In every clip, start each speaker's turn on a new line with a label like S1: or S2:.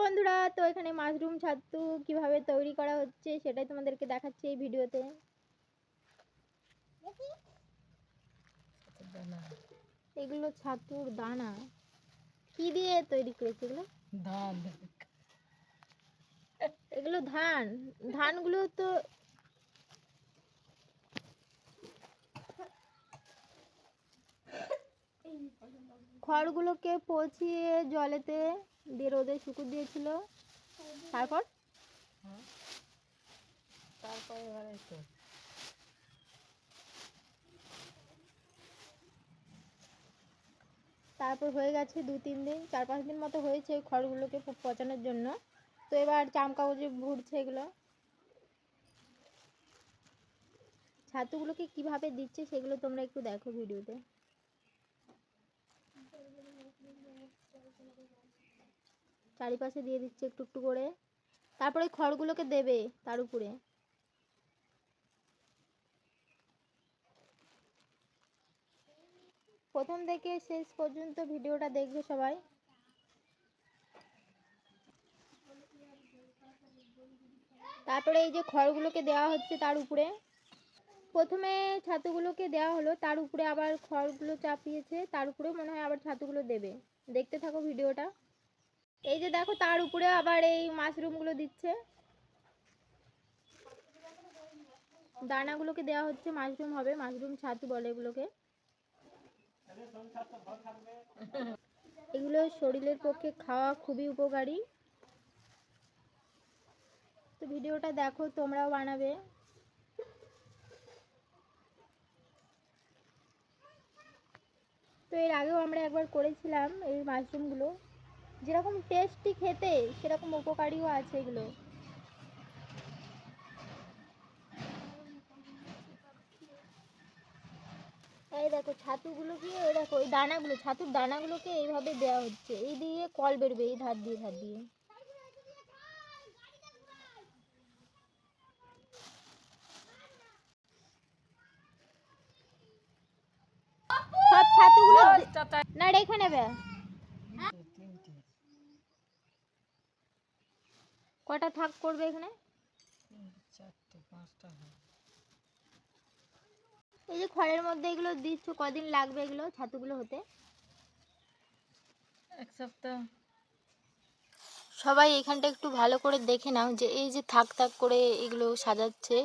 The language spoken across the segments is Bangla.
S1: বন্ধুরা, তো এখানে মাশরুম ছাতু কিভাবে তৈরি করা হচ্ছে সেটাই তোমাদেরকে দেখাচ্ছি এই ভিডিওতে। এগুলো ছাতুর দানা। কি দিয়ে তৈরি করেছে এগুলো?
S2: ধান।
S1: এগুলো ধান। ধানগুলো তো খড়গুলোকে পচিয়ে জলেতে দিয়ে রোদে শুকিয়ে দিয়েছিল। তারপর তারপর হয়ে গেছে 2-3 দিন, 4-5 দিন মতো হয়েছে ওই খড়গুলোকে পচানোর জন্য। তো এবার চাম কাগজে ভুড়ছে এগুলো। ছাতুগুলোকে কিভাবে দিচ্ছে সেগুলো তোমরা একটু দেখো ভিডিওতে। চারিপাশে দিয়ে দিচ্ছে একটু একটু করে, তারপরে খড়গুলোকে দেবে তার উপরে। প্রথম থেকে শেষ পর্যন্ত ভিডিওটা দেখবে সবাই। তারপরে এই যে খড়গুলোকে দেওয়া হচ্ছে তার উপরে। প্রথমে ছাতুগুলোকে দেওয়া হলো, তার উপরে আবার খড়গুলো চাপিয়েছে, তার উপরে মনে হয় আবার ছাতুগুলো দেবে। দেখতে থাকো ভিডিওটা। এই যে দেখো, তার উপরে আবার এই মাশরুমগুলো দিচ্ছে। দানাগুলোকে দেওয়া হচ্ছে, মাশরুম হবে, মাশরুম ছাতু বলে এগুলোকে। এগুলো শরীরের পক্ষে খাওয়া খুবই উপকারী। তো ভিডিওটা দেখো, তোমরাও বানাবে। তো এর আগেও আমরা একবার করেছিলাম এই মাশরুমগুলো। যেরকম টেস্টি খেতে, সেরকম উপকারীও আছে এগুলো। এই দেখো ছাতুগুলোকে, এই দেখো এই দানাগুলো, ছাতুর দানাগুলোকে এইভাবে দেওয়া হচ্ছে। এই দিয়ে কল বেরবে, এই ধার দিয়ে ধার দিয়ে। সব ছাতুগুলো না রেখে নেবে। কটা থাক করবে এখানে?
S2: 4-5টা।
S1: এই যে খড়ের মধ্যে এগুলো দিচ্ছ, কদিন লাগবে এগুলো ছাতুগুলো হতে?
S2: 1 সপ্তাহ।
S1: সবাই এখানটা একটু ভালো করে দেখে নাও, যে এই যে থাক থাক করে এগুলো সাজাচ্ছে।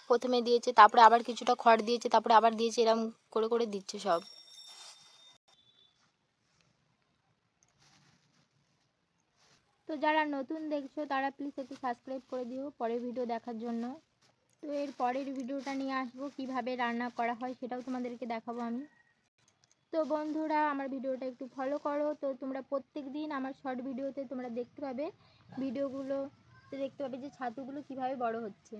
S1: প্রথমে দিয়েছে, তারপরে আবার কিছুটা খড় দিয়েছে, তারপরে আবার দিয়েছে, এরকম করে করে দিচ্ছে সব। তো যারা নতুন দেখছো তারা প্লিজ একটু সাবস্ক্রাইব করে দিও পরের ভিডিও দেখার জন্য। তো এর পরের ভিডিওটা নিয়ে আসবো, কিভাবে রান্না করা হয় সেটাও তোমাদেরকে দেখাবো আমি। তো বন্ধুরা, আমার ভিডিওটা একটু ফলো করো। তো তোমরা প্রত্যেক দিন আমার শর্ট ভিডিওতে তোমরা দেখতে পাবে, ভিডিওগুলোতে দেখতে পাবে যে ছাতুগুলো কিভাবে বড় হচ্ছে।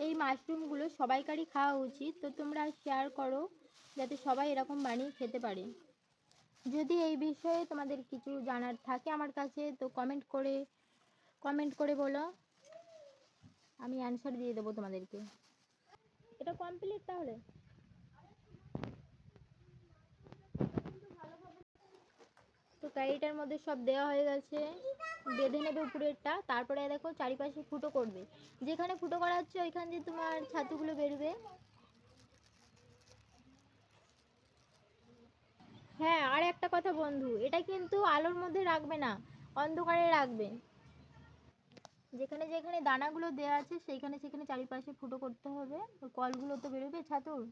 S1: এই মাশরুমগুলো সবাইকারই খাওয়া উচিত। তো তোমরা শেয়ার করো যাতে সবাই এরকম বানিয়ে খেতে পারে। যদি এই বিষয়ে তোমাদের কিছু জানার থাকে আমার কাছে, তো কমেন্ট করে বলো, আমি অ্যানসার দিয়ে দেবো তোমাদেরকে। এটা কমপ্লিট তাহলে। তো কারিটার মধ্যে সব দেওয়া হয়ে গেছে, বেঁধে নেবে উপরেরটা। তারপরে দেখো চারিপাশে ফুটো করবে, যেখানে ফুটো করা হচ্ছে ওইখান দিয়ে তোমার ছাতুগুলো বেরোবে। হ্যাঁ, আর একটা কথা বন্ধু, এটা কিন্তু আলোর মধ্যে রাখবে না, অন্ধকারে রাখবে। যেখানে যেখানে দানাগুলো দেওয়া আছে সেইখানে সেখানে চারিপাশে ফুটো করতে হবে, কলগুলো তো বেরোবে ছাতুর।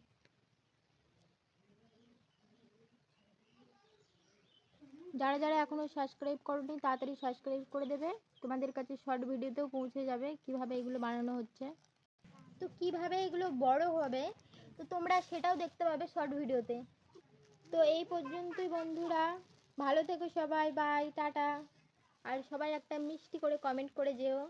S1: যারা যারা এখনো সাবস্ক্রাইব করোনি তাড়াতাড়ি সাবস্ক্রাইব করে দেবে, তোমাদের কাছে শর্ট ভিডিওতেও পৌঁছে যাবে কিভাবে এগুলো বানানো হচ্ছে। তো কিভাবে এগুলো বড় হবে তো তোমরা সেটাও দেখতে পাবে শর্ট ভিডিওতে। তো এই পর্যন্তই বন্ধুরা, ভালো থেকো সবাই, বাই, টাটা। আর সবাই একটা মিষ্টি করে কমেন্ট করে যেও।